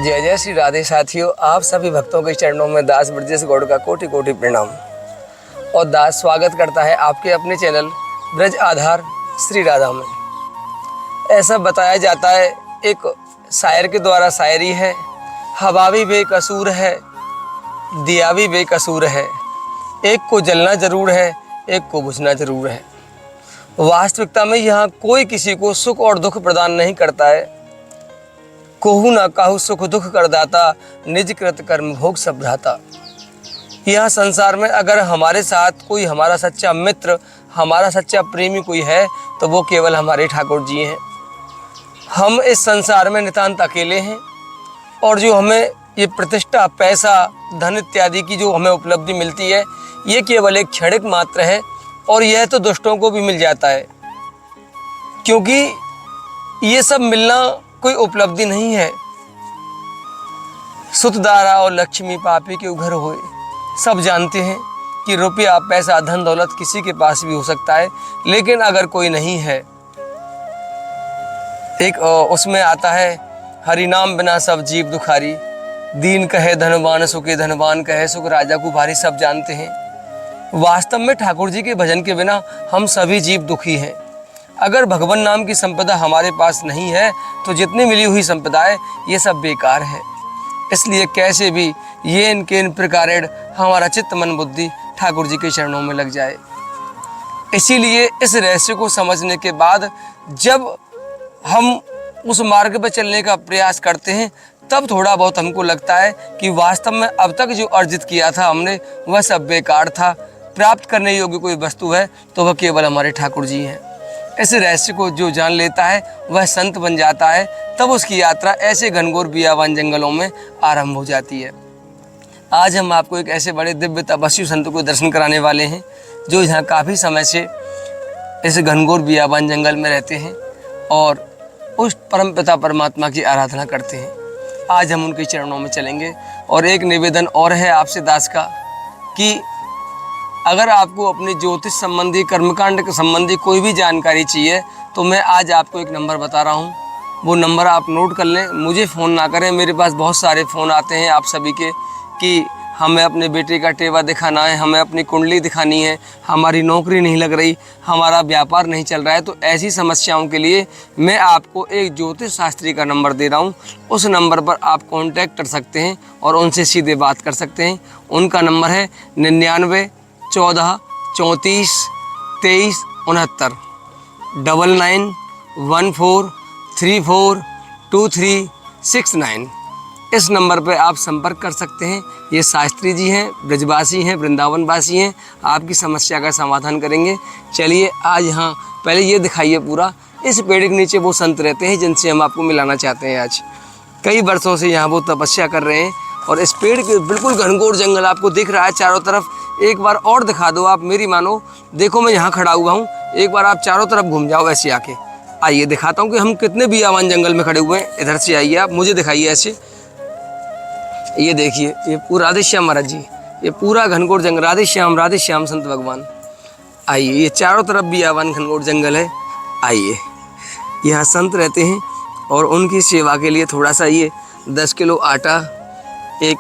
जय जय श्री राधे साथियों, आप सभी भक्तों के चरणों में दास ब्रजेश गौड़ का कोटि कोटि प्रणाम। और दास स्वागत करता है आपके अपने चैनल ब्रज आधार श्री राधा में। ऐसा बताया जाता है, एक शायर के द्वारा शायरी है, हवा भी बेकसूर है, दिया भी बेकसूर है, एक को जलना जरूर है, एक को बुझना जरूर है। वास्तविकता में यहाँ कोई किसी को सुख और दुख प्रदान नहीं करता है। कोहू ना काहू सुख दुख करदाता, निज कृत कर्म भोग सब भ्राता। यह संसार में अगर हमारे साथ कोई हमारा सच्चा मित्र, हमारा सच्चा प्रेमी कोई है तो वो केवल हमारे ठाकुर जी हैं। हम इस संसार में नितांत अकेले हैं और जो हमें ये प्रतिष्ठा, पैसा, धन इत्यादि की जो हमें उपलब्धि मिलती है, ये केवल एक क्षणिक मात्र है और यह तो दुष्टों को भी मिल जाता है, क्योंकि ये सब मिलना कोई उपलब्धि नहीं है। सुतदारा और लक्ष्मी पापी के घर होए। सब जानते हैं कि रुपया, पैसा, धन दौलत किसी के पास भी हो सकता है, लेकिन अगर कोई नहीं है, एक उसमें आता है, हरि नाम बिना सब जीव दुखारी, दीन कहे धनवान सुखे, धनवान कहे सुख राजा को भारी। सब जानते हैं वास्तव में ठाकुर जी के भजन के बिना हम सभी जीव दुखी हैं। अगर भगवान नाम की संपदा हमारे पास नहीं है तो जितनी मिली हुई संपदाएं ये सब बेकार है। इसलिए कैसे भी ये इनके इन प्रकार हमारा चित्त मन बुद्धि ठाकुर जी के चरणों में लग जाए। इसीलिए इस रहस्य को समझने के बाद जब हम उस मार्ग पर चलने का प्रयास करते हैं, तब थोड़ा बहुत हमको लगता है कि वास्तव में अब तक जो अर्जित किया था हमने, वह सब बेकार था। प्राप्त करने योग्य कोई वस्तु है तो वह केवल हमारे ठाकुर जी हैं। इस रहस्य को जो जान लेता है वह संत बन जाता है। तब उसकी यात्रा ऐसे घनघोर बियावान जंगलों में आरंभ हो जाती है। आज हम आपको एक ऐसे बड़े दिव्य तपस्वी संत को दर्शन कराने वाले हैं जो यहाँ काफ़ी समय से इस घनघोर बियावान जंगल में रहते हैं और उस परमपिता परमात्मा की आराधना करते हैं। आज हम उनके चरणों में चलेंगे। और एक निवेदन और है आपसे दास का कि अगर आपको अपनी ज्योतिष संबंधी, कर्मकांड के संबंधी कोई भी जानकारी चाहिए तो मैं आज आपको एक नंबर बता रहा हूँ, वो नंबर आप नोट कर लें। मुझे फ़ोन ना करें, मेरे पास बहुत सारे फ़ोन आते हैं आप सभी के कि हमें अपने बेटे का टेवा दिखाना है, हमें अपनी कुंडली दिखानी है, हमारी नौकरी नहीं लग रही, हमारा व्यापार नहीं चल रहा है। तो ऐसी समस्याओं के लिए मैं आपको एक ज्योतिष शास्त्री का नंबर दे रहा हूँ। उस नंबर पर आप कांटेक्ट कर सकते हैं और उनसे सीधे बात कर सकते हैं। उनका नंबर है 99 14 34 23 69 99 14 34 23 69। इस नंबर पर आप संपर्क कर सकते हैं। ये शास्त्री जी हैं, ब्रजवासी हैं, वृंदावनवासी हैं, आपकी समस्या का समाधान करेंगे। चलिए आज यहाँ पहले ये दिखाइए पूरा। इस पेड़ के नीचे वो संत रहते हैं जिनसे हम आपको मिलाना चाहते हैं। आज कई वर्षों से यहाँ वो तपस्या कर रहे हैं और इस पेड़ के बिल्कुल घनघोर जंगल आपको दिख रहा है चारों तरफ। एक बार और दिखा दो आप, मेरी मानो। देखो मैं यहाँ खड़ा हुआ हूँ, एक बार आप चारों तरफ घूम जाओ ऐसे आके। आइए दिखाता हूँ कि हम कितने बियावान जंगल में खड़े हुए हैं। इधर से आइए आप, मुझे दिखाइए ऐसे। ये देखिए, ये पूरा राधे श्याम महाराज जी, ये पूरा घनघोर जंगल, राधे श्याम संत भगवान। आइए, ये चारों तरफ बियावान घनघोर जंगल है। आइए, यहाँ संत रहते हैं और उनकी सेवा के लिए थोड़ा सा ये 10 किलो आटा, एक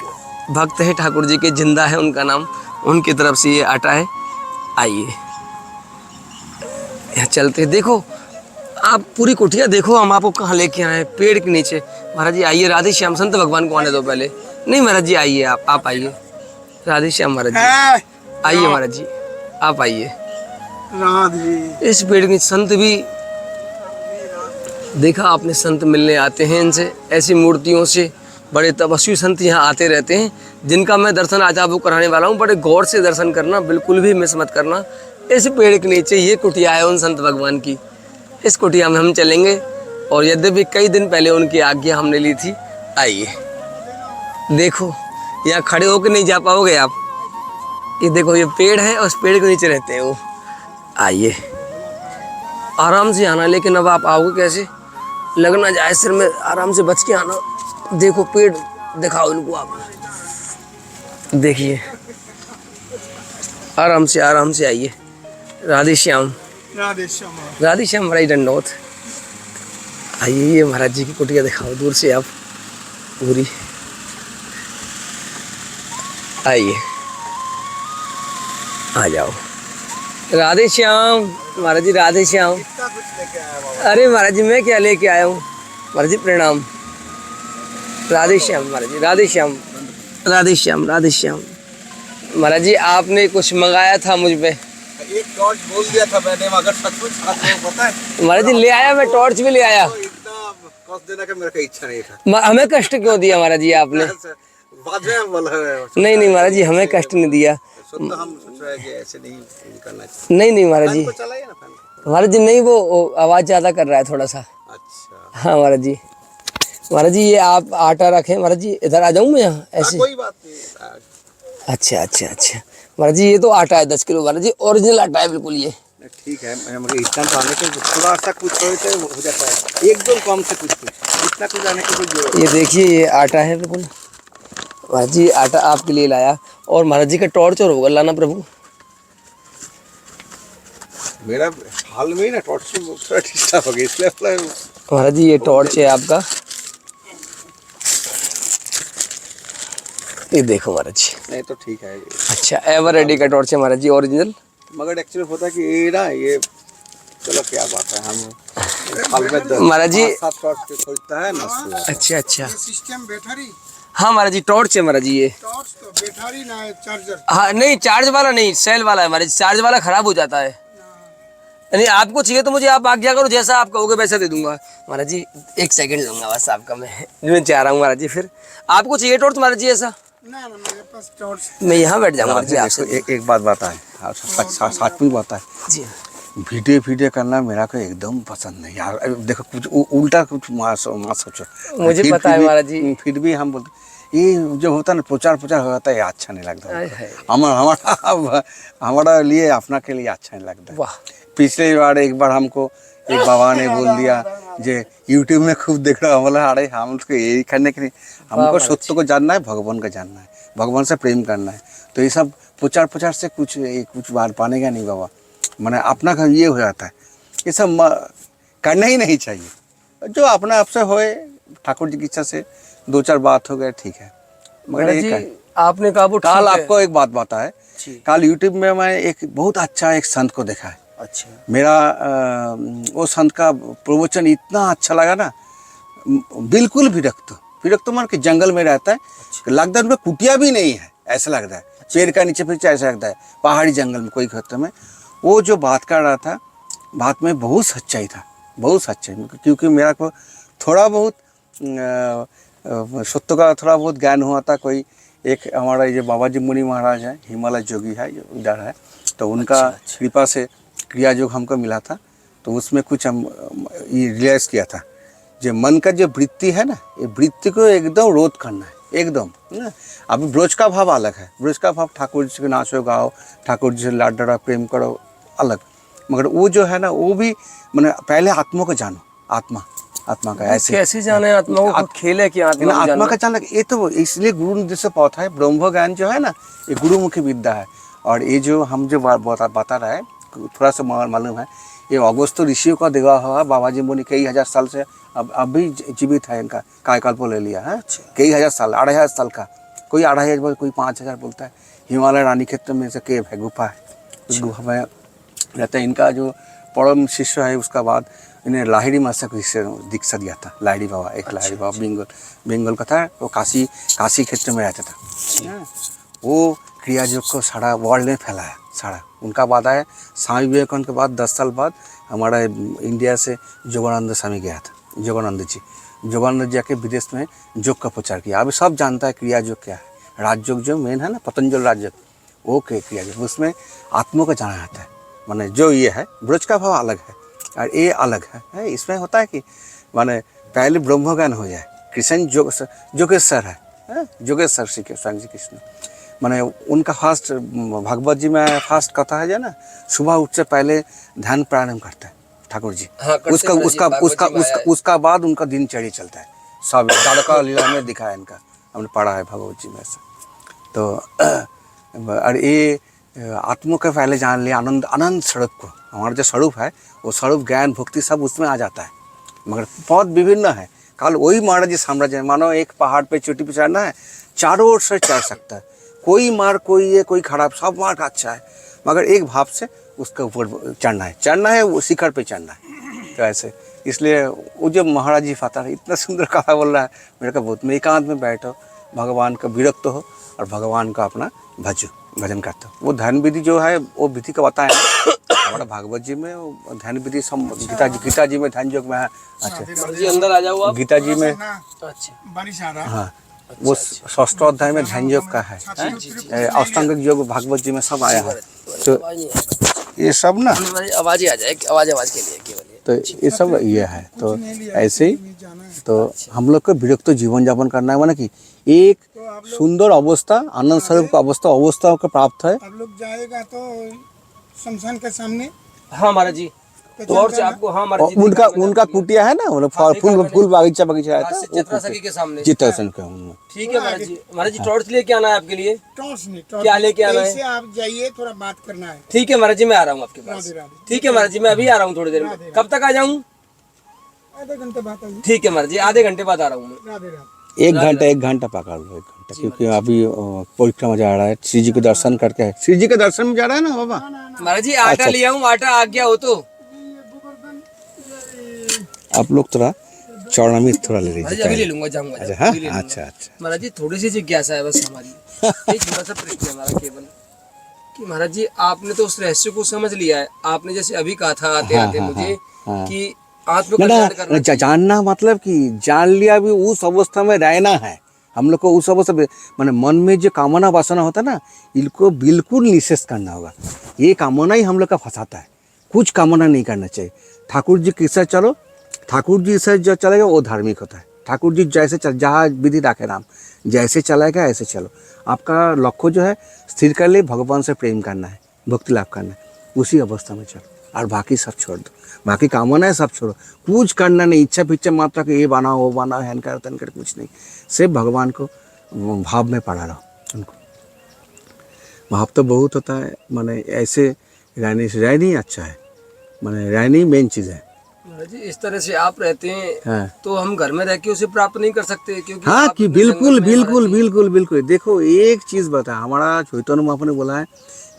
भक्त है ठाकुर जी के, जिंदा है उनका नाम, उनकी तरफ से ये आटा है। आइए यहाँ चलते हैं। देखो आप पूरी कुटिया देखो, हम आपको कहाँ लेके आए हैं, पेड़ के नीचे। महाराज जी आइए, राधे श्याम संत भगवान को आने दो पहले। नहीं महाराज जी आइए, आप आइए, राधे श्याम महाराज जी आइए, महाराज जी आप आइए। इस पेड़ के संत भी देखा आपने, संत मिलने आते हैं इनसे, ऐसी मूर्तियों से। बड़े तपस्वी संत यहाँ आते रहते हैं जिनका मैं दर्शन आज आपको कराने वाला हूँ। बड़े गौर से दर्शन करना, बिल्कुल भी मिस मत करना। इस पेड़ के नीचे ये कुटिया है उन संत भगवान की। इस कुटिया में हम चलेंगे और यद्यपि कई दिन पहले उनकी आज्ञा हमने ली थी। आइए देखो, यहाँ खड़े होकर नहीं जा पाओगे आप। ये देखो, ये पेड़ है और उस पेड़ के नीचे रहते हैं वो। आइए आराम से आना, लेकिन अब आप आओगे कैसे, लग ना जाए सिर में, आराम से बच के आना। देखो पेड़ दिखाओ इनको आप, देखिए आराम से आइए। राधे श्याम महाराज दंडोत। आइए, ये महाराज जी की कुटिया दिखाओ दूर से आप। पूरी। आइए, आ जाओ। राधे श्याम महाराज जी, राधे श्याम। अरे महाराज जी मैं क्या लेके आया हूँ, महाराज जी प्रणाम। राधे श्याम महाराज जी, राधे श्याम, राधे श्याम, राधे श्याम। महाराज जी आपने कुछ मंगाया था मुझ पे, एक टॉर्च बोल दिया था मैंने, अगर सचमुच पता है महाराज जी ले आया, मैं टॉर्च भी ले आया। तो इतना कष्ट देने का मेरा कोई इच्छा नहीं था। हमें कष्ट क्यों दिया महाराज जी आपने? बाद में हम बोला नहीं नहीं महाराज जी, हमें कष्ट नहीं दिया। तो हम सोच रहे हैं कि ऐसे नहीं करना चाहिए। नहीं नहीं महाराज जी, फैन को चलाइए ना, फैन को। महाराज जी नहीं, वो आवाज़ ज़्यादा कर रहा है थोड़ा सा। अच्छा हाँ महाराज जी। महाराज जी ये आप आटा रखें, महाराज जी इधर आ जाऊँ मैं यहाँ ऐसे? कोई बात नहीं। अच्छा अच्छा अच्छा महाराज जी, ये तो आटा है 10 किलो महाराज जी, ओरिजिनल आटा है बिल्कुल ये। ठीक है, मगर इतना तो आने के थोड़ा सा कुछ हो जाता है, एक दो कम से कुछ इतना कुछ आने की कोई जरूरत। ये देखिए ये आटा है बिल्कुल महाराज जी, आटा आपके लिए लाया। और महाराज जी का टॉर्च और होगा लाना प्रभु। मेरा हाल में ही ना टॉर्च से थोड़ा डिस्टर्ब हो गया, इसलिए महाराज जी ये टॉर्च है आपका, ये देखो महाराज जी। नहीं तो ठीक है। अच्छा एवर रेडी का टॉर्च है महाराज जी, ओरिजिनल। मगर एक्चुअली होता है कि ये ना, ये चलो क्या बात है, हम हाल में महाराज जी 7 टॉर्च के खरीदता है ना। अच्छा अच्छा सिस्टम बैटरी, हाँ महाराज जी टॉर्च है महाराज जी ये। टॉर्च तो बैटरी ना है, चार्जर। हाँ नहीं चार्ज वाला नहीं, सेल वाला है महाराज, चार्ज वाला खराब हो जाता है। नहीं आपको चाहिए तो मुझे आप आज्ञा करो, जैसा आप कहोगे वैसा दे दूंगा महाराज जी। 1 सेकंड लूंगा बस आपका, मैं चाह रहा हूँ महाराज जी। फिर आपको चाहिए टॉर्च महाराज जी ऐसा? ना मेरे पास टॉर्च। मैं यहाँ बैठ जाऊंगा महाराज जी आपसे। एक बात बताए, सच में बताए, जी वीडियो करना मेरा को एकदम पसंद नहीं यार। देखो कुछ उल्टा कुछ मत सोचो। मुझे पता है महाराज जी। फिर भी हम बोलते ये जो होता है ना, प्रचार होता है, ये अच्छा नहीं लगता हमारा लिए, अपना के लिए अच्छा नहीं लगता। वाह। पिछले बार एक बार हमको एक बाबा ने बोल दिया जे यूट्यूब में खूब देख रहा, बोला अरे हम उसको यही करने के लिए, हमको सत्य को जानना है, भगवान को जानना है, भगवान से प्रेम करना है। तो ये सब प्रचार से कुछ बार पानेगा नहीं बाबा, मैंने अपना का ये हो जाता है। ये सब करना ही नहीं चाहिए, जो अपना आपसे होए, ठाकुर जी की इच्छा से 2-4 बात हो गए ठीक है। मगर जी आपने कहा वो कल आपको एक बात बता है, कल यूट्यूब में मैं एक बहुत अच्छा एक संत को देखा है। अच्छा मेरा वो संत का प्रवचन इतना अच्छा लगा ना, बिल्कुल विरक्त मान के जंगल में रहता है। अच्छा। लगता है उनमें कुटिया भी नहीं है, ऐसा लगता है। अच्छा। पेड़ का नीचे फिर ऐसा लगता है, पहाड़ी जंगल में कोई क्षेत्र में। वो जो बात कर रहा था, बात में बहुत सच्चाई था, बहुत सच्चाई। क्योंकि मेरा को थोड़ा बहुत सत्य का थोड़ा बहुत ज्ञान हुआ था। कोई एक हमारा ये बाबा जी मुनि महाराज है, हिमालय जोगी है, इधर है, तो उनका कृपा से क्रिया योग हमको मिला था। तो उसमें कुछ हम ये रियलाइज किया था, जो मन का जो वृत्ति है ना, ये वृत्ति को एकदम रोध करना है, एकदम ना। अभी ब्रज का भाव अलग है, ब्रज का भाव ठाकुर जी के नाचो गाओ, ठाकुर जी से लाड डरा प्रेम करो, अलग। मगर वो जो है ना, वो भी मैंने पहले आत्मा को जानो, आत्मा का ऐसे कैसे जाने आत्मा को? खेले कि आत्मा का जानना, ये तो इसलिए गुरु निर्देश से पौधा है। ब्रह्म ज्ञान जो है ना, ये गुरुमुखी विद्या है। और ये जो हम जो बता रहा है, थोड़ा सा मालूम है, ये अगस्त ऋषियों का दिया हुआ बाबा जी मुनि कई हजार साल से अब भी जीवित है। इनका कायकल्प ले लिया है, कई हजार साल, 2500 साल का, कोई 2500, कोई 5000 बोलता है। हिमालय रानी क्षेत्र में से केव है, गुफा है, उस गुफा में रहता है। इनका जो परम शिष्य है, उसका बाद इन्हें लाहिड़ी मासा को दीक्षा दिया था। लाहिड़ी बाबा, एक लाहिड़ी बाबा बंगाल का था, वो काशी क्षेत्र में रहता था। वो क्रिया योग को सारा वर्ल्ड में फैलाया सारा। उनका बाद आया स्वामी विवेकानंद के बाद 10 साल बाद हमारा इंडिया से योगानंद स्वामी गया था। योगानंद जी जाके विदेश में योग का प्रचार किया। अभी सब जानता है क्रिया योग क्या है। राजयोग जो मेन है ना, पतंजलि राजयोग, वो क्रिया योग, उसमें आत्मा को जाना जाता है। माने जो ये है, ब्रज का भाव अलग है और ये अलग है। इसमें होता है कि माने पहले ब्रह्म ज्ञान हो जाए। कृष्ण जोगेश्वर है, जोगेश्वर श्री कृष्ण, माने उनका फास्ट भागवत जी में फास्ट कथा है जो ना, सुबह उठ से पहले ध्यान प्राणायाम करता है ठाकुर जी। हाँ, उसका बाद उनका दिनचर्या चलता है। सब द्वारका लीला में दिखा है इनका, हमने पढ़ा है भगवत जी में से। तो और ये आत्मा का पहले जान लिया, आनंद स्वरूप को। हमारा जो स्वरूप है, वो स्वरूप ज्ञान भक्ति सब उसमें आ जाता है। मगर बहुत विभिन्न है, कल वही महाराज साम्राज्य है, मानो एक पहाड़ पे चोटी पे चढ़ना है, चारों ओर से चढ़ सकता है, कोई मार कोई ये कोई खराब, सब मार्ग अच्छा है, मगर एक भाव से उसके ऊपर चढ़ना है वो शिखर पे चढ़ना है। तो ऐसे इसलिए वो जो महाराज जी फाता है इतना सुंदर कथा बोल रहा है, मेरे को बहुत में एकांत में बैठो, भगवान का विरक्त हो और भगवान का अपना भजन करते हो। वो ध्यान विधि जो है वो विधि का बताया हमारा भागवत जी में, वो ध्यान विधि गीता जी में ध्यान योग में है। अच्छा जी अंदर आ जाओ आप। गीता जी में, अच्छा बारिश आ रहा है। हाँ वो 6th अध्याय में ध्यान योग का है, अष्टांगिक योग भागवत जी में सब आया है। तो ये सब ना आवाज आ जाए, आवाज के लिए केवल तो ये सब ये है। तो ऐसे ही तो हम लोग को विरक्त जीवन यापन करना है, माना कि एक सुंदर अवस्था, आनंद स्वरूप का अवस्था को प्राप्त है। अब लोग जाएगा तो शमशान के सामने। हाँ महाराज जी, तो और से आपको, हाँ महाराज जी, उनका कुटिया है ना, मतलब फूल बगीचा है चित्रा सखी के सामने। चित्रासन का उनमें। ठीक है महाराज जी टॉर्च लेके आना है आपके लिए। टॉर्च नहीं, क्या लेके आना है? ऐसे आप जाइए, थोड़ा बात करना है। ठीक है महाराज जी, मैं आ रहा हूँ आपके पास। ठीक है महाराज जी, मैं अभी आ रहा हूँ थोड़ी देर में। कब तक आ जाऊँ? आधे घंटे बाद आइए। ठीक है महाराज जी, आधे घंटे बाद आ रहा हूँ मैं। राधे राधे। एक घंटा पकड़ लो, 1 घंटा, क्योंकि अभी परिक्रमा जा रहा है, श्री जी के दर्शन करके, श्री जी के दर्शन में जा रहा है ना बाबा। महाराज जी आटा ले आऊँ, आटा आ गया हो तो। आप लोग थोड़ा चौड़ामी थोड़ा ले महाराज जी अभी ले लीजिए। लूंगा, जाऊंगा। अच्छा हाँ, अभी ले लूंगा। अच्छा अच्छा। महाराज जी थोड़ी सी जिज्ञासा है बस हमारी। एक छोटा सा प्रश्न है हमारा केवल कि महाराज जी आपने तो उस रहस्य को समझ लिया है, आपने जैसे अभी कहा था आते आते मुझे कि आत्मकल्याण करना चाहिए। जानना मतलब कि जान लिया, भी उस अवस्था में रहना है हम लोग को, उस अवस्था में माने मन में जो कामना वासना होता है ना, इनको बिल्कुल निषेध करना होगा। ये कामना ही हम लोग का फंसाता है, कुछ कामना नहीं करना चाहिए। ठाकुर जी किससे चलो, ठाकुर जी से जो चलेगा वो धार्मिक होता है। ठाकुर जी जैसे जहाँ विधि राखे राम, जैसे चलाएगा ऐसे चलो। आपका लक्ष्य जो है स्थिर कर ले, भगवान से प्रेम करना है, भक्ति लाभ करना है, उसी अवस्था में चलो, और बाकी सब छोड़ दो, बाकी कामनाएं सब छोड़ो, कुछ करना नहीं, इच्छा पिच्छा मात्रा के ये बनाओ वो बनाओ, हैन कर तन कर, कुछ नहीं, सिर्फ भगवान को भाव में पड़ा रहो। उनको भाव तो बहुत होता है, माने ऐसे रहनी अच्छा है, माने रहनी मेन चीज़ है। महाराज जी इस तरह से आप रहते हैं हाँ। तो हम घर में रह के उसे प्राप्त नहीं कर सकते, क्योंकि हाँ आप कि अपने बिल्कुल जंगल में बिल्कुल महाराज जी- बिल्कुल बिल्कुल। देखो एक चीज़ बता, हमारा चैतन्य महाप्रभु ने बोला है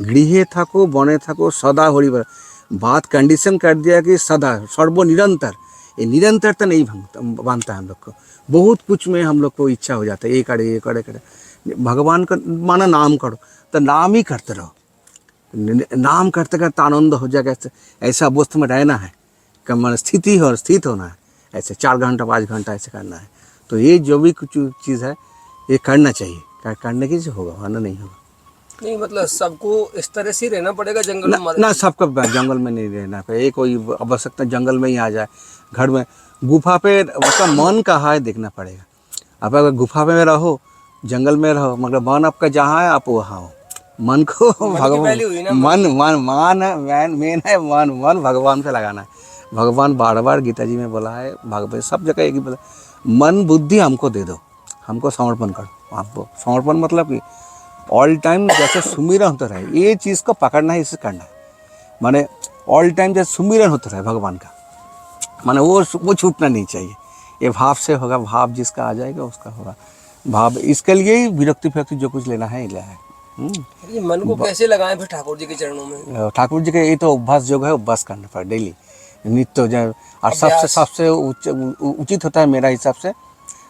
गृहे थको बने थको सदा हरि बोल। बात कंडीशन कर दिया कि सदा सर्व निरंतर, ये निरंतरता नहीं बांधता है हम लोग को। बहुत कुछ में हम लोग को इच्छा हो जाता है, ये करे भगवान का माना नाम करो, तो नाम ही करते रहो, नाम करते करते आनंद हो जाएगा। ऐसा अवस्था में रहना है, मन स्थित होना है, ऐसे 4 घंटा 5 घंटा ऐसे करना है। तो ये जो भी कुछ चीज़ है ये करना चाहिए, करने की से होगा, वरना नहीं होगा। नहीं मतलब सबको इस तरह से रहना पड़ेगा जंगल में ना सबको जंगल में नहीं रहना पे, ये कोई आवश्यकता जंगल में ही आ जाए, घर में गुफा पे उसका मन कहाँ है देखना पड़ेगा। आप अगर गुफा में रहो, जंगल में रहो, मगर मन आपका जहाँ है आप वहाँ हो। मन को भगवान मेन है, मन भगवान पे लगाना है। भगवान बार बार गीता जी में बोला है, भागवत सब जगह एक ही बोला, मन बुद्धि हमको दे दो, हमको समर्पण करो। आपको समर्पण मतलब कि ऑल टाइम जैसे सुमिरन होता रहे, ये चीज़ को पकड़ना है, इसे करना है। माने ऑल टाइम जैसे सुमिरन होता रहे भगवान का, माने वो छूटना नहीं चाहिए। ये भाव से होगा, भाव जिसका आ जाएगा उसका होगा भाव। इसके लिए ही विरक्ति जो कुछ लेना है ले है। ये मन को कैसे लगाएं फिर ठाकुर जी के चरणों में? ठाकुर जी के ये तो अभ्यास योग है, अभ्यास करना पड़े डेली, नित्य जो। और सबसे उचित होता है मेरा हिसाब से,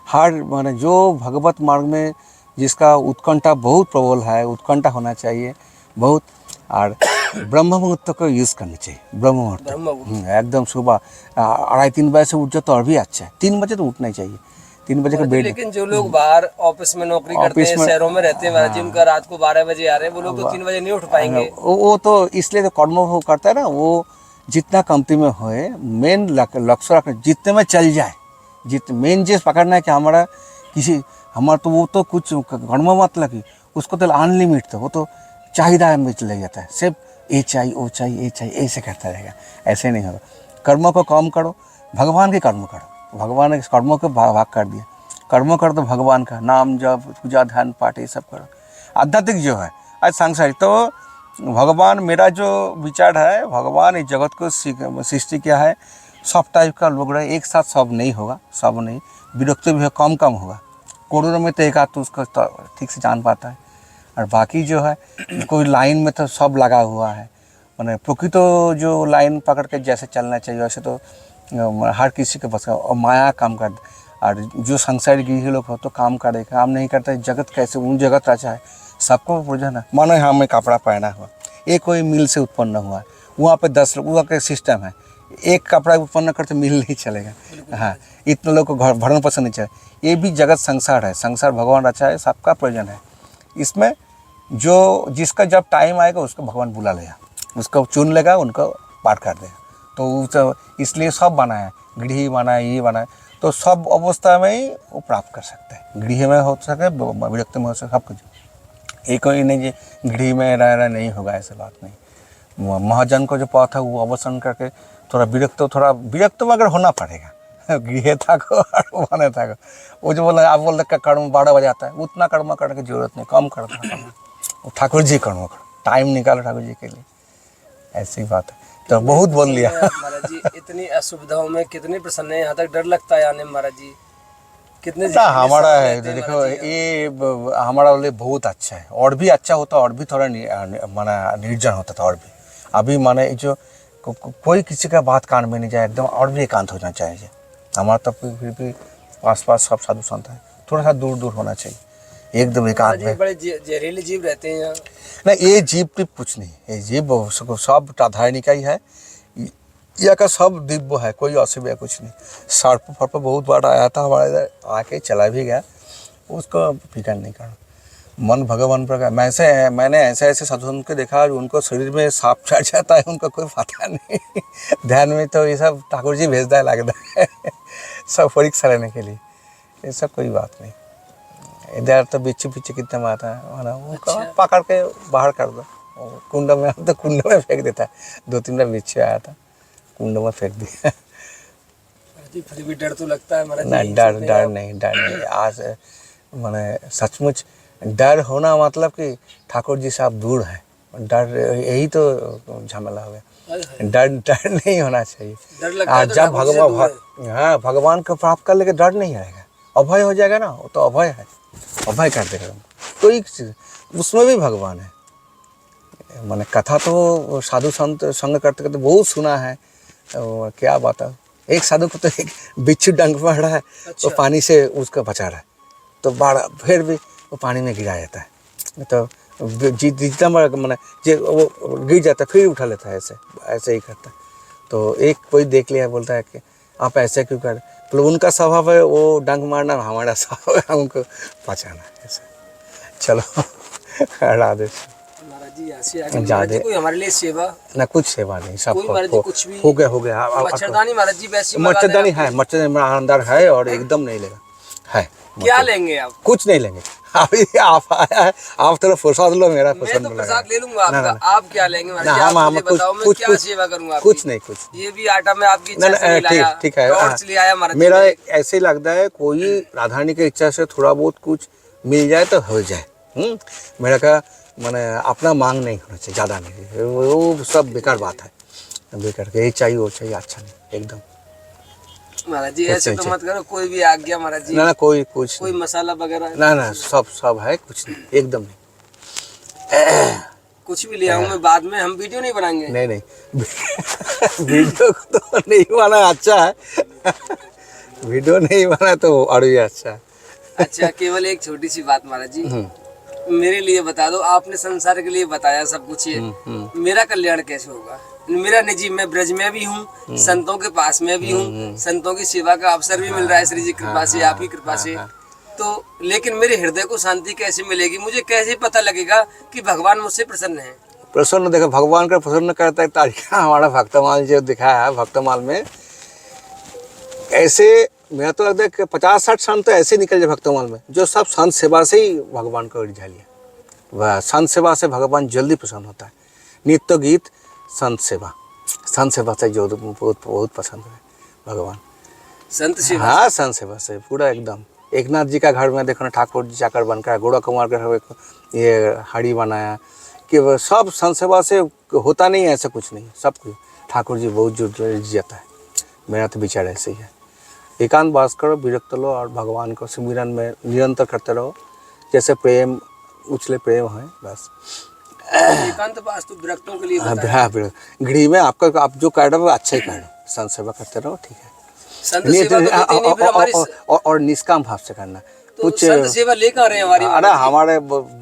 हर माने जो भगवत मार्ग में जिसका उत्कंठा बहुत प्रबल है, उत्कंठा होना चाहिए बहुत। और ब्रह्म मुहूर्त को यूज़ करना चाहिए, ब्रह्म मुहूर्त एकदम सुबह 2:30-3 बजे से उठ जाओ तो और भी अच्छा है। 3 बजे तो उठना ही चाहिए, 3 बजे का बेड। लेकिन जो लोग बाहर ऑफिस में नौकरी करते हैं, शहरों में रहते हैं महाराज जी, उनका रात को 12 बजे आ रहे हैं, वो लोग तो 3 बजे नहीं उठ पाएंगे। वो तो इसलिए तो कर्म वो करता है ना, वो जितना कंपनी में होए मेन लक्ष्य रखना, जितने में चल जाए, मेन चीज़ पकड़ना है कि हमारा किसी हमारा तो वो तो कुछ कर्म मतलब कि उसको तो अनलिमिट था, वो तो चाहिए में चले जाता है, सिर्फ ये चाहिए वो चाहिए ये चाहिए, ऐसे करता रहेगा। ऐसे नहीं होगा। कर्मों को कम करो, भगवान के कर्म करो। भगवान ने कर्मों को भाग कर दिया, कर्म करो तो भगवान का नाम जप पूजा ध्यान पाठ ये सब करो। आध्यात्मिक जो है आज सांसारिक, तो भगवान मेरा जो विचार है, भगवान इस जगत को सृष्टि किया है सब टाइप का लोग रहे, एक साथ सब नहीं होगा, सब नहीं, विरक्त भी है, कम कम होगा, करोड़ों में तो एक आध तो उसका तो ठीक से जान पाता है। और बाकी जो है कोई लाइन में तो सब लगा हुआ है, मैंने प्रकृति तो जो लाइन पकड़ के जैसे चलना चाहिए वैसे तो हर किसी के बस का, और माया काम कर, और जो संसारी गृह लोग हो तो काम करे, काम नहीं करते जगत कैसे, उन जगत अच्छा है सबको प्रयोजन है। मानो यहाँ में कपड़ा पहना हुआ, ये कोई मिल से उत्पन्न हुआ है, वहाँ पे 10 लोग, वहाँ का सिस्टम है, एक कपड़ा उत्पन्न करते मिल नहीं चलेगा। हाँ, इतने लोग को घर भरण पोषण नहीं चाहिए, ये भी जगत संसार है, संसार भगवान रचा है, सबका प्रयोजन है। इसमें जो जिसका जब टाइम आएगा उसको भगवान बुला लेगा, उसको चुन लेगा, उनको पार कर देगा। तो इसलिए सब बना है, गृह बना है, ये बना है, तो सब अवस्था में ही वो प्राप्त कर सकते हैं। गृह में हो सके, विरक्त में हो सके, सब कुछ। एक कोई नहीं जी गृह में रह नहीं होगा, ऐसे बात नहीं। महाजन को जो पथ है वो अवसान करके थोड़ा विरक्त में अगर होना पड़ेगा, गृह था को और बने था को, वो जो बोला आप बोल कर्म 12 बजे आता है, उतना कर्म करने की जरूरत नहीं, कम करना, ठाकुर जी कर्म करो, टाइम निकालो ठाकुर जी के लिए, ऐसी बात है। तो बहुत बोल लिया महाराज जी। इतनी असुविधाओं में कितने प्रसन्न है, यहाँ तक डर लगता है आने में महाराज जी, कितने हमारा है देखो, ये हमारा लिए बहुत अच्छा है, और भी अच्छा होता, और भी थोड़ा माना निर्जन होता था, और भी अभी माने जो कोई किसी का बात कान में नहीं जाए, एकदम और भी एकांत होना चाहिए। हमारा तब फिर भी आस पास सब साधु संत है, थोड़ा सा दूर दूर होना चाहिए, एकदम एकांत में। बड़े जहरीले जीव रहते हैं यहाँ। नहीं, ये जीव टिप कुछ नहीं, ये जीव सब साधारण का ही है, यह का सब दिव्य है, कोई असुविधा कुछ नहीं। सर्प फर्प बहुत बार आया था हमारे इधर, आके चला भी गया, उसको फिक्र नहीं करना, मन भगवान पर। मैंने ऐसे साधु संत को देखा, उनको शरीर में सांप चढ़ जाता है, उनको कोई पता नहीं ध्यान में तो ये सब ठाकुर जी भेजता है लगता है सब परीक्षा लेने के लिए, ये सब कोई बात नहीं। इधर तो बिच्छू पिच्छू कितना मारता है ना, उनको पकड़ के बाहर कर दो, कुंड में, हम तो कुंड में फेंक देता है। 2-3 बार बिच्छू आया था, कुंड में फेंक दिया। फिर भी डर तो लगता है महाराज जी। नहीं, डर नहीं। आज मैंने सचमुच डर होना मतलब कि ठाकुर जी से आप दूर हैं, डर यही तो झमेला हो गया। डर नहीं होना चाहिए। डर लगता है तो जब भगवान को प्राप्त कर लेके डर नहीं आएगा, अभय हो जाएगा ना, वो तो अभय है, अभय कर देगा। तो एक चीज उसमें भी भगवान है। मैंने कथा तो साधु संत संग करते करते बहुत सुना है, क्या बात है। एक साधु को तो एक बिच्छू डंक मार रहा है, तो पानी से उसको बचा रहा है, तो बाढ़ फिर भी वो पानी में गिरा जाता है, तो जितना मैंने वो गिर जाता है फिर उठा लेता है, ऐसे ही करता है। तो एक कोई देख लिया, बोलता है कि आप ऐसे क्यों कर, मतलब उनका स्वभाव है वो डंक मारना, हमारा स्वभाव है हमको बचाना, ऐसे। चलो राधे जी, कोई हमारे लिए सेवा ना, कुछ सेवा नहीं, सब कुछ भी हो गया। मच्छरदानी महाराज जी वैसी मच्छरदानी है, मच्छरदानी अंदर है, और एकदम नहीं लेगा है। क्या लेंगे आप? कुछ नहीं लेंगे, अभी आप आया है, आप थोड़ा प्रसाद लो, मेरा पसंद मैं तो प्रसाद ले लूंगा आपका। आप क्या लेंगे? हम क्या सेवा करूंगा? कुछ नहीं, कुछ ये भी आटा में आपकी इच्छा से नहीं लाया, ठीक है। टॉर्च ले आया महाराज। मेरा ऐसे ही लगता है, कोई राधारानी की इच्छा से थोड़ा बहुत कुछ मिल जाए तो हो जाए। मेरा का मैंने अपना मांग नहीं होना चाहिए, ज़्यादा नहीं, वो सब बेकार बात है, बेकार के ये चाहिए वो चाहिए, अच्छा नहीं एकदम। महाराज जी ऐसे तो मत करो, कोई भी आज्ञा महाराज जी। ना कोई कुछ कोई मसाला वगैरह ना, सब है, कुछ नहीं, एकदम नहीं। कुछ भी ले आऊं मैं बाद में, हम वीडियो नहीं बनाएंगे। नहीं वीडियो को तो नहीं बना, अच्छा है वीडियो नहीं बना तो और भी अच्छा है। अच्छा, केवल एक छोटी सी बात महाराज जी, मेरे लिए बता दो, आपने संसार के लिए बताया सब कुछ, मेरा कल्याण कैसे होगा? मेरा निजी, मैं ब्रज में भी हूँ, संतों के पास में भी हूँ, संतों की सेवा का अवसर भी मिल रहा है श्री जी कृपा से, आप ही कृपा से। तो लेकिन मेरे हृदय को शांति कैसे मिलेगी? मुझे कैसे पता लगेगा कि भगवान मुझसे प्रसन्न है? प्रसन्न देखो, भगवान का प्रसन्न करता है तारीखा हमारा भक्तमाल जो दिखाया है, भक्तमाल में ऐसे मेरा तो लगता है कि 50-60 संत तो ऐसे निकल जाए भक्तमाल में, जो सब संत सेवा से ही भगवान को रिझा लिया। वह संत सेवा से भगवान जल्दी प्रसन्न होता है। नित्य गीत संत सेवा से जो बहुत पसंद है भगवान, संत सेवा। हाँ, संत सेवा से पूरा एकदम। एक नाथ जी का घर में देखो ना, ठाकुर जी चाकर बनकर, गोड़ा कुमार का ये हड़ी बनाया, कि वह सब संत सेवा से होता नहीं है, ऐसा कुछ नहीं, सब कुछ ठाकुर जी बहुत जुड़ जाता है। मेरा तो विचार ऐसे ही है। एकांत वास करो, विरक्त लो और भगवान को सिमरन में निरंतर करते रहो, जैसे प्रेम उछले प्रेम है बस। एकांत वास तो विरक्तों के लिए बताया। हाँ, घड़ी में आपका आप जो कर रहे हो अच्छा ही कर रहे हो, संत सेवा करते रहो, ठीक है। संत सेवा तो देते ही नहीं, फिर हमारी और निष्काम भाव से करना तो कुछ। संत सेवा लेकर रहे हैं हमारी। अरे हमारे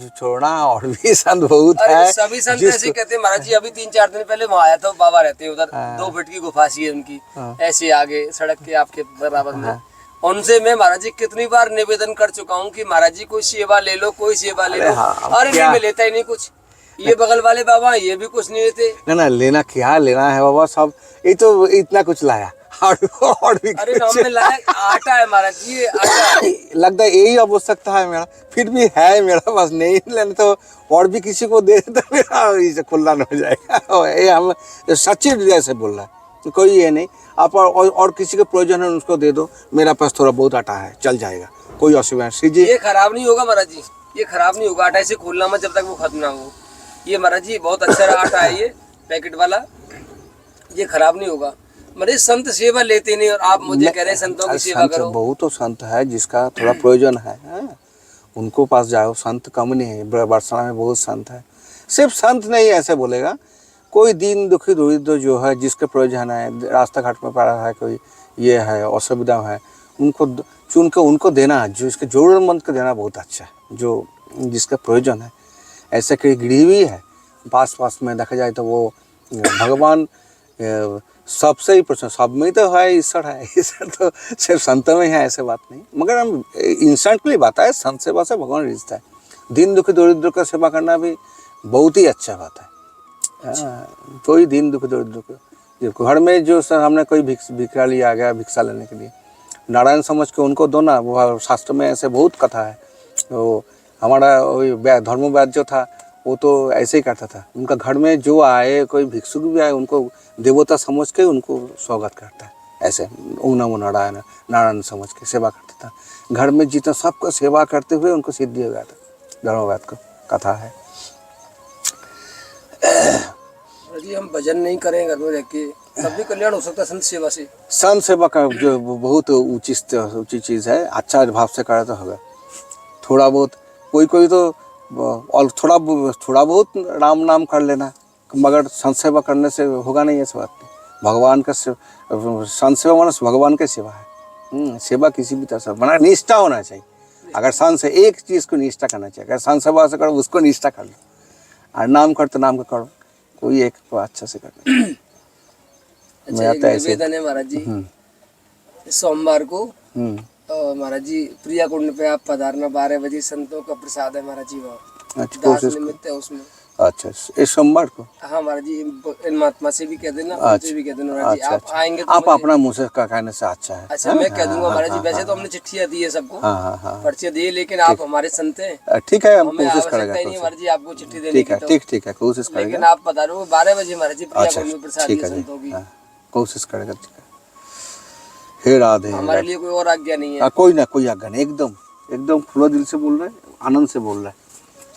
छोड़ना और भी संत बहुत अरे है। सभी संत ऐसे कहते हैं महाराज जी। अभी 3-4 दिन पहले वहाँ आया था, बाबा रहते हैं उधर, 2 फीट की गुफा सी है उनकी, ऐसे आगे सड़क के आपके बराबर में। उनसे मैं महाराज जी कितनी बार निवेदन कर चुका हूँ कि महाराज जी कोई सेवा ले लो, कोई सेवा ले लो। अरे नहीं, मैं लेता ही नहीं कुछ। ये बगल वाले बाबा ये भी कुछ नहीं लेते। ना लेना क्या लेना है बाबा, सब ये तो इतना कुछ लाया और भी अरे नाम में लाया आटा है महाराज जी, ये आटा लगता है यही आवश्यकता है मेरा, फिर भी है मेरा पास, नहीं लेना तो और भी किसी को दे तो मेरा इसे खुला न हो जाएगा। ये हम सच्ची हृदय से बोल रहा है, कोई ये नहीं। आप और किसी को प्रयोजन है उसको दे दो, मेरा पास थोड़ा बहुत आटा है, चल जाएगा, कोई असुविधा नहीं। ये खराब नहीं होगा महाराज जी, ये खराब नहीं होगा। आटा ऐसे खोलना मत जब तक वो खत्म ना हो। ये महाराज जी बहुत अच्छा आटा है, ये पैकेट वाला, ये खराब नहीं होगा। मेरे संत सेवा लेते नहीं और आप मुझे कह रहे हैं संतों की सेवा करो। बहुत तो संत है जिसका थोड़ा प्रयोजन है, उनको पास जाओ। संत कम नहीं है, बरसाना में बहुत संत है। सिर्फ संत नहीं ऐसे बोलेगा, कोई दीन दुखी दरिद्र जो है, जिसके प्रयोजन है, रास्ता घाट में पड़ा है, कोई ये है असुविधा है, उनको चुन के उनको देना, जो इसके जरूरतमंद को देना बहुत अच्छा है, जो जिसका प्रयोजन है। ऐसे कई गृहवी है पास में देखा जाए तो वो भगवान सबसे ही प्रश्न, सब में तो है ईश्वर है, ईश्वर तो सिर्फ संतों में है, ऐसे बात नहीं। मगर हम इंस्टेंटली बात है, संत सेवा से भगवान रिश्ता है। दीन दुखी दरिद्र का सेवा करना भी बहुत ही अच्छा बात है। कोई दीन दुखी दरिद्र को घर में जो सर हमने कोई भिखारी आ गया भिक्षा लेने के लिए, नारायण समझ के उनको दो ना। वो शास्त्र में ऐसे बहुत कथा है। वो हमारा वही धर्मव्याद जो था वो तो ऐसे ही करता था, उनका घर में जो आए, कोई भिक्षुक भी आए, उनको देवता समझ के उनको स्वागत करता है, ऐसे ओम नमो नारायण नारायण समझ के सेवा करता था। घर में जितना सबका सेवा करते हुए उनको सिद्धि हो गया था, धर्मव्याद का कथा है। जी हम भजन नहीं करें घर में रह के, तब भी कल्याण हो सकता है संत सेवा से। संत सेवा का जो बहुत ऊंची चीज़ है, अच्छा भाव से करे तो होगा। थोड़ा बहुत कोई तो और थोड़ा बहुत राम नाम कर लेना, मगर संत सेवा करने से होगा नहीं, ऐसी बात नहीं। भगवान का संत सेवा माना भगवान की सेवा है। सेवा किसी भी तरह से बना, निष्ठा होना चाहिए। अगर संत से एक चीज़ को निष्ठा करना चाहिए, अगर संत सेवा से करो उसको निष्ठा कर लो, और नाम करते नाम का करो, कोई एक को अच्छा से करना। अच्छा, एक निवेदन है महाराज जी, सोमवार को महाराज जी प्रिया कुंड पे आप पधारना, 12 बजे संतों का प्रसाद है महाराज जी, वहाँ अच्छा दास निमित्त है उसमें। अच्छा, इस सोमवार को? हाँ महाराज जी, इन महात्मा से भी कह देना, उनसे भी कह देना महाराज जी। आप आएंगे तो आप अपना मुँह से कहने से अच्छा है। अच्छा, मैं कह दूंगा महाराज जी। वैसे तो हमने चिट्ठियाँ दी है सबको, पर्चे दिए, लेकिन आप हमारे संत हैं, ठीक है, हम हमें कोशिश आवश्यकता करेंगे। ही नहीं महाराज जी आपको चिट्ठी देने की। ठीक है, कोशिश करेंगे। लेकिन आप पधारो 12 बजे महाराज जी, प्रिया कुंड में प्रसाद है संतों की, कोशिश करेगा। हे राधे। हमारे लिए कोई और आज्ञा नहीं है। कोई आज्ञा नहीं, एकदम खुला दिल से बोल रहे हैं, आनंद से बोल रहे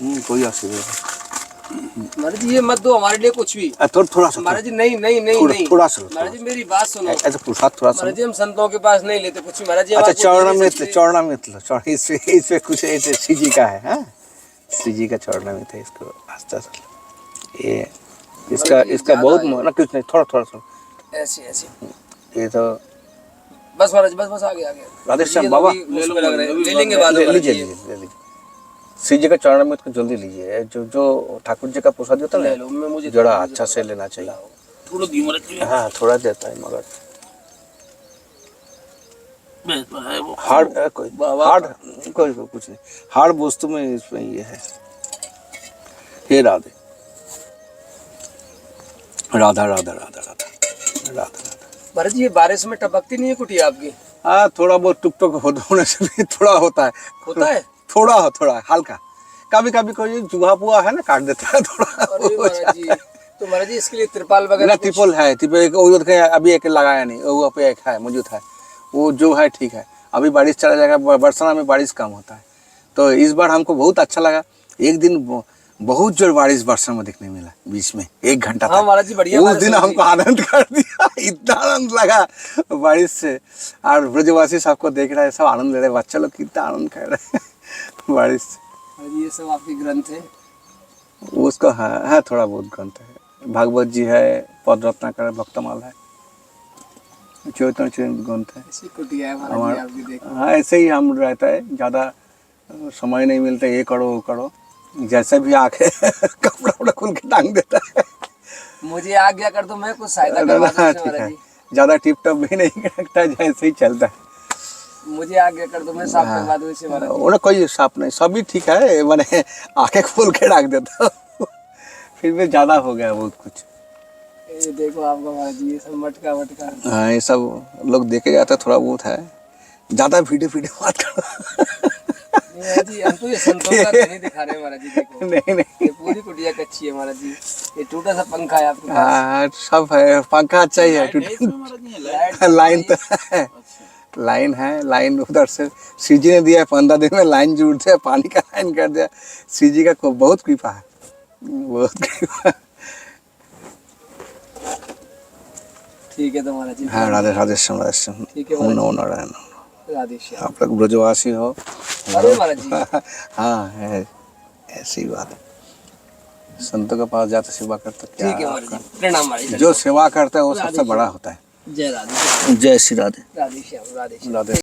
हैं, कोई असुविधा नहीं। महाराज जी ये मत दो हमारे लिए कुछ भी, थोड़ा सा महाराज जी। नहीं थोड़ा सा महाराज जी मेरी बात सुनो। ऐसा प्रसाद थोड़ा सा महाराज जी हम संतों के पास नहीं लेते कुछ महाराज जी। अच्छा, चौड़ामृत लो, इसमें कुछ ऐसे श्री जी का है, श्री जी का चौड़ामृत है, इसको आस्था से ये इसका बहुत ना, कुछ नहीं, थोड़ा सा ऐसे ये तो बस महाराज, बस आगे राधेश्याम बाबा ले लेंगे बाद में। लीजिए श्री जी का चरणामृत को जल्दी लीजिए। जो ठाकुर जी का प्रसाद होता है ना, मुझे जरा अच्छा से लेना चाहिए। थोड़ा धीमा रखिए। हाँ, थोड़ा देता है, मगर हार्ड कोई कुछ नहीं, हार्ड वस्तु में इसमें ये है। हे राधे, राधा राधा राधा राधा राधा राधा। महाराज जी ये बारिश में टपकती नहीं है कुटिया आपकी? हाँ, थोड़ा बहुत टुक होने से भी थोड़ा होता है, थोड़ा हल्का। कभी कोई चूहा पुआ है ना, काट देता है थोड़ा। महाराज जी तो महाराज जी इसके लिए त्रिपाल वगैरह? त्रिपाल है, अभी एक लगाया नहीं, वो पे एक है, मौजूद है, वो जो है ठीक है। अभी बारिश चला जाएगा, बरसाना में बारिश कम होता है, तो इस बार हमको बहुत अच्छा लगा। एक दिन बहुत जोर बारिश बरसों में दिखने मिला बीच में 1 घंटा हाँ तक। महाराज जी, बढ़िया उस बारिश दिन हुई हमको आनंद कर दिया, इतना आनंद लगा बारिश से। और ब्रजवासी सबको देख रहा है, सब आनंद ले रहे, बच्चा लोग कितना आनंद कर रहे हैं बारिश से। महाराज जी, ये सब आपके ग्रंथ है। उसका है थोड़ा बहुत ग्रंथ है, भागवत जी है, पद रत्नाकर, भक्तमाल है, चैतन्य चरित ग्रंथ है। ऐसी कुटिया है महाराज जी आपकी, देख। हाँ ऐसे ही हम रहता है, ज़्यादा समय नहीं मिलता, ये करो वो करो, जैसे भी आके कपड़ा वपड़ा खुल के टांग देता है। मुझे आज्ञा कर दो, मैं कुछ सहायता करवा दूं हाँ, इससे ठीक है, महाराज जी। ज़्यादा टिप टॉप भी नहीं रखता, जैसे ही चलता है। मुझे आज्ञा कर दो, मैं साफ करवा दूं इसे महाराज जी। उन्हें कोई साफ नहीं, सभी ठीक है, मैंने आके खोल के रख देता हूँ। फिर भी ज़्यादा हो गया बहुत कुछ। ये देखो आपका महाराज जी, ये सब मटका वटका। हाँ ये सब लोग देखे जाते थोड़ा बहुत है, ज़्यादा वीडियो मत करो। नहीं महाराज जी, हम तो ये संतों का नहीं दिखा रहे हैं महाराज जी, देखो। नहीं नहीं, ये पूरी कुटिया कच्ची है महाराज जी। ये टूटा सा पंखा है आपके पास। हाँ सब है, पंखा अच्छा ही है, लाइन तो है, लाइन है, लाइन उधर से सीजी ने दिया है, 15 दिन में लाइन जुड़ दिया, पानी का लाइन कर दिया। सीजी का बहुत कृपा है, बहुत कृपा। ठीक है तो महाराज जी। हाँ राधे राधे श्याम, राधे श्याम। ठीक है ओम नमो नारायण। राधे श्याम। आप लोग ब्रजवासी हो। अरे महाराज जी, हाँ है, ऐसी बात है, संतों के पास जाते सेवा करते क्या ठीक है महाराज जी, प्रणाम महाराज जी। जो सेवा करता है वो सबसे बड़ा होता है। जय राधे, जय श्री राधे। राधे श्याम, राधे श्याम। राधे।